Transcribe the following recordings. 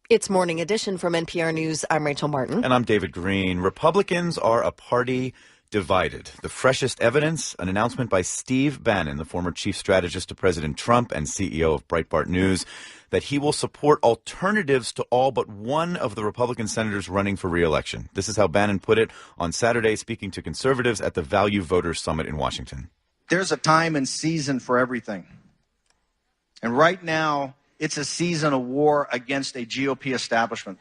It's Morning Edition from NPR News. I'm Rachel Martin. And I'm David Green. Republicans are a party divided. The freshest evidence, an announcement by Steve Bannon, the former chief strategist to President Trump and CEO of Breitbart News, that he will support alternatives to all but one of the Republican senators running for re-election. This is how Bannon put it on Saturday, speaking to conservatives at the Value Voters Summit in Washington. There's a time and season for everything. And right now, it's a season of war against a GOP establishment.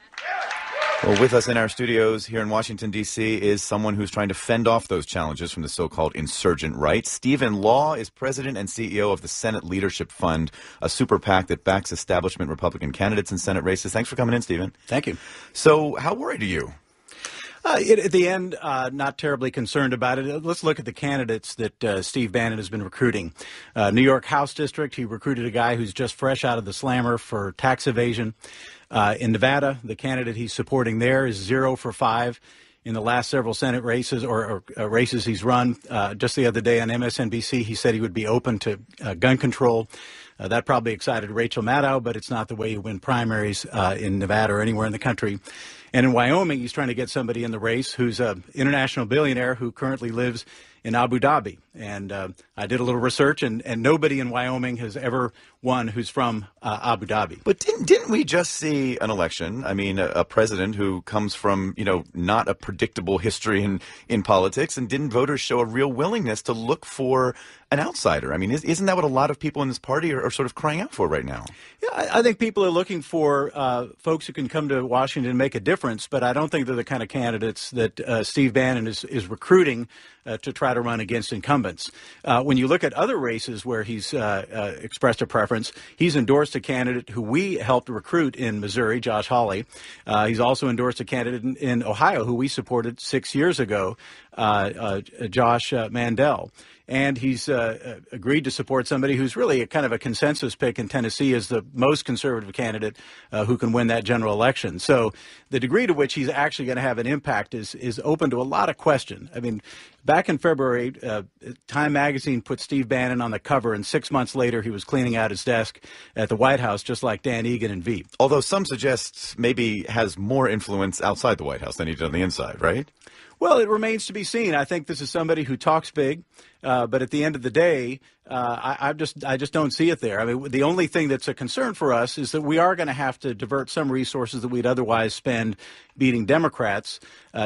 Well, with us in our studios here in Washington, D.C. is someone who's trying to fend off those challenges from the so-called insurgent right. Stephen Law is president and CEO of the Senate Leadership Fund, a super PAC that backs establishment Republican candidates in Senate races. Thanks for coming in, Stephen. Thank you. So how worried are you? At the end, not terribly concerned about it. Let's look at the candidates that Steve Bannon has been recruiting. New York House District, he recruited a guy who's just fresh out of the slammer for tax evasion. In Nevada, the candidate he's supporting there is 0 for 5 in the last several Senate races or races he's run. Just the other day on MSNBC, he said he would be open to gun control. That probably excited Rachel Maddow, but it's not the way you win primaries in Nevada or anywhere in the country. And in Wyoming, he's trying to get somebody in the race who's an international billionaire who currently lives in Abu Dhabi. And I did a little research, and nobody in Wyoming has ever won who's from Abu Dhabi. But didn't we just see an election? I mean, a president who comes from, not a predictable history in politics, and didn't voters show a real willingness to look for an outsider? I mean, isn't that what a lot of people in this party are sort of crying out for right now? Yeah, I think people are looking for folks who can come to Washington and make a difference, but I don't think they're the kind of candidates that Steve Bannon is recruiting to try to run against incumbents. When you look at other races where he's expressed a preference, he's endorsed a candidate who we helped recruit in Missouri, Josh Hawley. He's also endorsed a candidate in Ohio who we supported 6 years ago, Josh Mandel. And he's agreed to support somebody who's really a kind of a consensus pick in Tennessee as the most conservative candidate who can win that general election. So the degree to which he's actually going to have an impact is open to a lot of question. I mean, back in February, Time magazine put Steve Bannon on the cover, and 6 months later he was cleaning out his desk at the White House, just like Dan Egan and Veep. Although some suggest maybe has more influence outside the White House than he did on the inside, right? Well, it remains to be seen. I think this is somebody who talks big, but at the end of the day, I just don't see it there. I mean, the only thing that's a concern for us is that we are going to have to divert some resources that we'd otherwise spend beating Democrats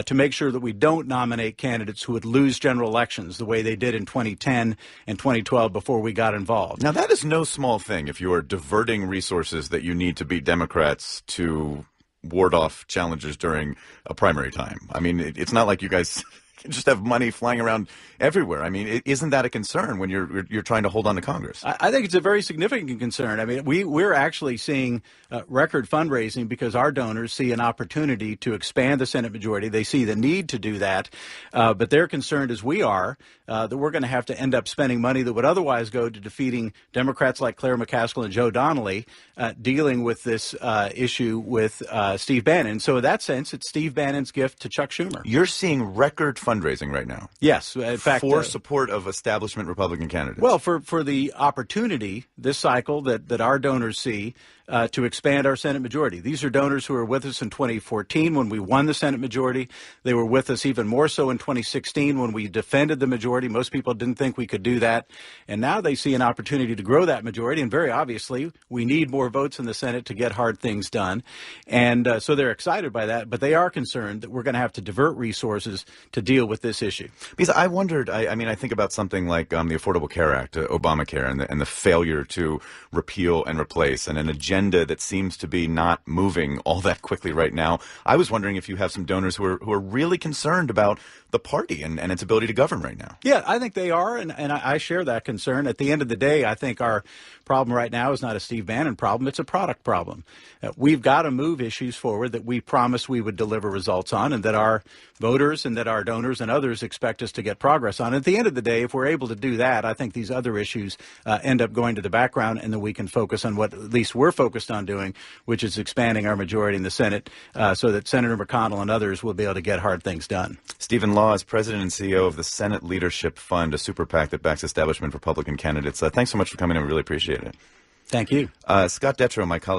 to make sure that we don't nominate candidates who would lose general elections the way they did in 2010 and 2012 before we got involved. Now, that is no small thing if you are diverting resources that you need to beat Democrats to ward off challengers during a primary time. I mean, it's not like you guys can just have money flying around everywhere. I mean, isn't that a concern when you're trying to hold on to Congress? I think it's a very significant concern. I mean, we're actually seeing record fundraising because our donors see an opportunity to expand the Senate majority. They see the need to do that, but they're concerned, as we are, that we're going to have to end up spending money that would otherwise go to defeating Democrats like Claire McCaskill and Joe Donnelly, dealing with this issue with Steve Bannon. So in that sense, it's Steve Bannon's gift to Chuck Schumer. You're seeing record fundraising right now. Yes. In fact, for support of establishment Republican candidates. Well, for the opportunity this cycle that our donors see to expand our Senate majority. These are donors who were with us in 2014 when we won the Senate majority. They were with us even more so in 2016 when we defended the majority. Most people didn't think we could do that. And now they see an opportunity to grow that majority. And very obviously, we need more votes in the Senate to get hard things done. And so they're excited by that. But they are concerned that we're going to have to divert resources to deal with this issue. Because I wondered, I think about something like the Affordable Care Act, Obamacare, and the failure to repeal and replace, and an agenda that seems to be not moving all that quickly right now. I was wondering if you have some donors who are really concerned about the party and its ability to govern right now. Yeah, I think they are, and I share that concern. At the end of the day, I think our problem right now is not a Steve Bannon problem. It's a product problem. We've got to move issues forward that we promised we would deliver results on, and that our voters and that our donors and others expect us to get progress on. At the end of the day, if we're able to do that, I think these other issues end up going to the background, and then we can focus on what at least we're focused on doing, which is expanding our majority in the Senate so that Senator McConnell and others will be able to get hard things done. Stephen Law is president and CEO of the Senate Leadership Fund, a super PAC that backs establishment Republican candidates. Thanks so much for coming in. We really appreciate it. Thank you. Scott Detrow, my colleague.